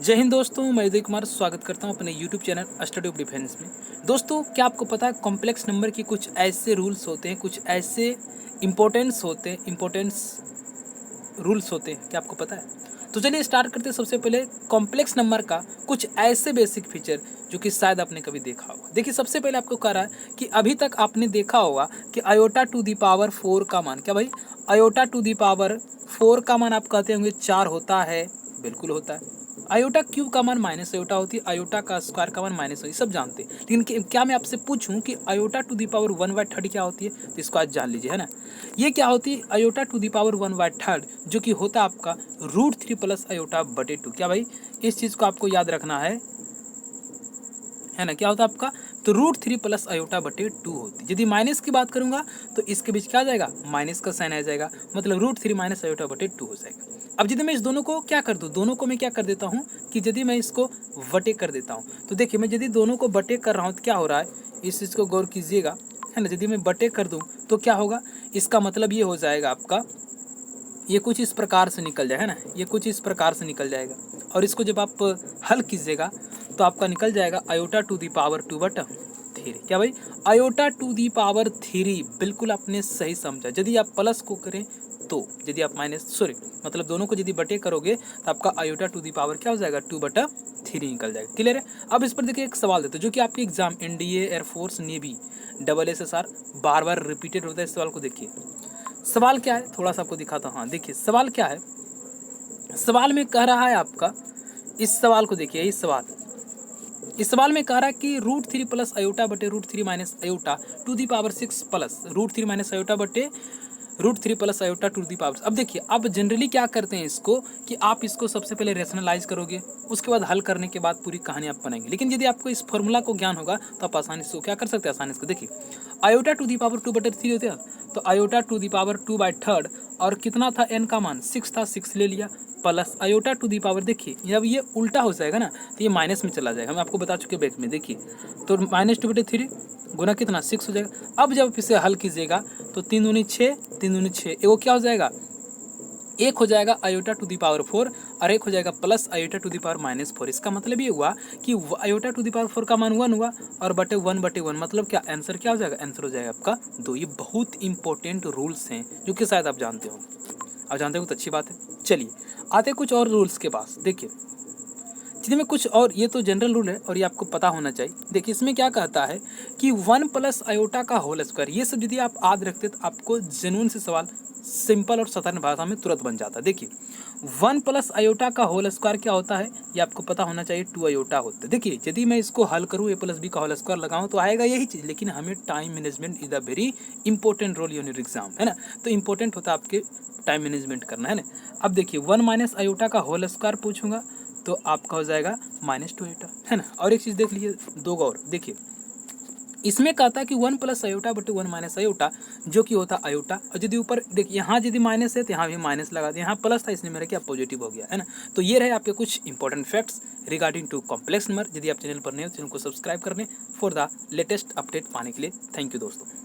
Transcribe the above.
जय हिंद दोस्तों, मैं उदय कुमार स्वागत करता हूं अपने YouTube channel study of defence में। दोस्तों, क्या आपको पता है कॉम्प्लेक्स नंबर के कुछ ऐसे रूल्स होते हैं, कुछ ऐसे इम्पोर्टेंस रूल्स होते हैं, क्या आपको पता है? तो चलिए स्टार्ट करते हैं। सबसे पहले कॉम्प्लेक्स नंबर का कुछ ऐसे बेसिक फीचर जो कि शायद आपने कभी देखा होगा। देखिए, सबसे पहले आपको कह रहा है कि अभी तक आपने देखा होगा कि आयोटा टू दी पावर 4 का मान, क्या भाई, आयोटा टू दी पावर 4 का मान आप कहते होंगे 4 होता है। बिल्कुल होता है। आयोटा क्यूब का मान माइनस आयोटा होती है, आयोटा का स्क्वायर का मान माइनस होती है, सब जानते हैं। लेकिन क्या मैं आपसे पूछूं कि आयोटा टू दी पावर 1/3 क्या होती है, तो इसको आज जान लीजिए, है ना। ये क्या होती है, आयोटा टू दी पावर 1/3, जो कि होता है आपका √3 प्लस आयोटा बटे 2। क्या भाई, इस चीज़ को आपको याद रखना है ना। क्या होता है आपका, तो √3 प्लस आयोटा बटे 2 होती है। यदि माइनस की बात करूंगा तो इसके बीच क्या आ जाएगा, माइनस का साइन आ जाएगा, मतलब √3 माइनस आयोटा बटे 2 हो जाएगा। अब यदि मैं इस दोनों को क्या कर दूं, दोनों को मैं क्या कर देता हूं कि यदि मैं इसको बटे कर देता हूं, तो देखिए मैं यदि दोनों को बटे कर रहा हूं तो क्या हो रहा है, इस चीज़ को गौर कीजिएगा, है ना। यदि मैं बटे कर दूँ तो क्या होगा, इसका मतलब ये हो जाएगा आपका, ये कुछ इस प्रकार से निकल जाए, है ना, ये कुछ इस प्रकार से निकल जाएगा। और इसको जब आप हल कीजिएगा तो आपका निकल जाएगा आयोटा टू दी पावर 2/3। क्या भाई, आयोटा टू दी पावर 3। बिल्कुल आपने सही समझा। यदि आप प्लस को करें तो, यदि आप मतलब दोनों को यदि बटे करोगे तो आपका आयोटा टू दी पावर क्या हो जाएगा, 2/3 निकल जाएगा। क्लियर है। अब इस पर देखिए एक सवाल देते हैं जो कि आपके exam NDA, air force, navy, SSR बार बार रिपीटेड होता है। इस सवाल को देखिए, सवाल क्या है, थोड़ा सा आपको दिखाता हूँ। हाँ देखिए सवाल क्या है, सवाल में कह रहा है आपका, इस सवाल को देखिए, इस सवाल में कह रहा है कि √3 प्लस आयोटा बटे √3 minus iota to the power 6 plus √3 minus iota बटे √3 plus iota to the power. अब देखिए, अब जनरली क्या करते हैं इसको कि आप इसको सबसे पहले रेशनलाइज करोगे, उसके बाद हल करने के बाद पूरी कहानी आप बनाएंगे। लेकिन यदि आपको इस फॉर्मूला को ज्ञान होगा तो आप आसानी से क्या कर सकते हैं, आसानी से देखिए, आयोटा टू दी पावर 2/3 होते हैं, तो आयोटा टू दी पावर 2/3, और कितना था n का मान 6 था, 6 ले लिया, plus iota to the power, देखिए जब ये उल्टा हो जाएगा ना तो ये माइनस में चला जाएगा, हम आपको बता चुके बैक में। देखिए तो -2/3 गुना कितना 6 हो जाएगा। अब जब इसे हल कीजिएगा तो 3 दूनी 6, 3 दूनी 6, वो क्या हो जाएगा, एक हो जाएगा आयोटा टू दी पावर 4 और एक हो जाएगा plus iota to the power -4। इसका मतलब ये हुआ कि आयोटा टू दी पावर 4 का मान 1 हुआ और बटे 1/1, मतलब क्या आंसर क्या हो जाएगा, आंसर हो जाएगा आपका 2। ये बहुत इंपॉर्टेंट रूल्स हैं जो कि शायद आप जानते हो। आप जानते हो तो अच्छी बात है। चलिए आते कुछ और रूल्स के पास। देखिए जिनमें कुछ और, ये तो जनरल रूल है और ये आपको पता होना चाहिए। देखिए इसमें क्या कहता है कि 1 प्लस आयोटा का होल स्क्वायर, ये सब यदि आप याद रखते तो आपको जेन्युइन से सवाल सिंपल और साधारण भाषा में तुरंत बन जाता है। देखिए 1 प्लस आयोटा का होल स्क्वायर क्या होता है, ये आपको पता होना चाहिए, 2 आयोटा होता है। देखिए यदि मैं इसको हल करूँ, a+b का होल स्क्वायर लगाऊँ तो आएगा यही चीज़, लेकिन हमें time management is a very important role in your exam, है ना। तो इंपॉर्टेंट होता है आपके टाइम मैनेजमेंट करना, है ना। अब देखिए 1 माइनस आयोटा का होल स्क्वायर पूछूंगा तो आपका हो जाएगा -2 आयोटा, है ना। और एक चीज़ देख लीजिए, दो और देखिए, इसमें कहता है कि 1 प्लस आयोटा बटे 1 माइनस आयोटा, जो कि होता आयोटा, और यदि ऊपर देखिए यहाँ यदि माइनस है तो यहाँ भी माइनस लगा दिया, यहाँ प्लस था इसलिए मेरा क्या पॉजिटिव हो गया, है ना। तो ये रहे आपके कुछ important facts regarding to complex number. यदि आप चैनल पर नए हो, चैनल को सब्सक्राइब करने फॉर द लेटेस्ट अपडेट पाने के लिए। थैंक यू दोस्तों।